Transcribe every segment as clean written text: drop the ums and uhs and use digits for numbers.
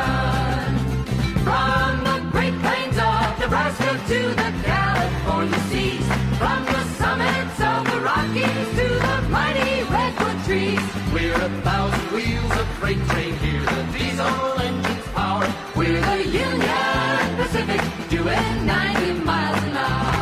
Union. From the Great Plains of Nebraska to the California seas, from the summits of the Rockies to the mighty redwood trees, we're 1,000 wheels of freight train here, the diesel engine's power. We're the Union Pacific, doing 90 miles an hour.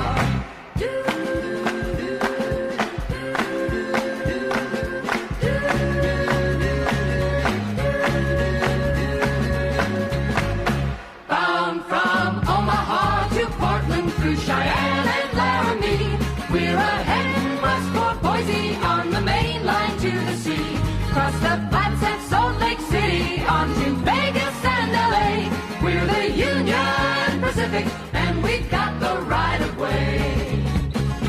Bound from Omaha to Portland through Cheyenne and Laramie, we're heading west for Boise on the main line to the sea. Cross the Flats at Salt Lake City, on to Vegas and LA. We're the Union Pacific, and we've got the right of way.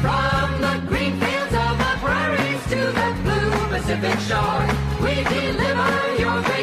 From the green fields of the prairies to the blue Pacific shore, we deliver your great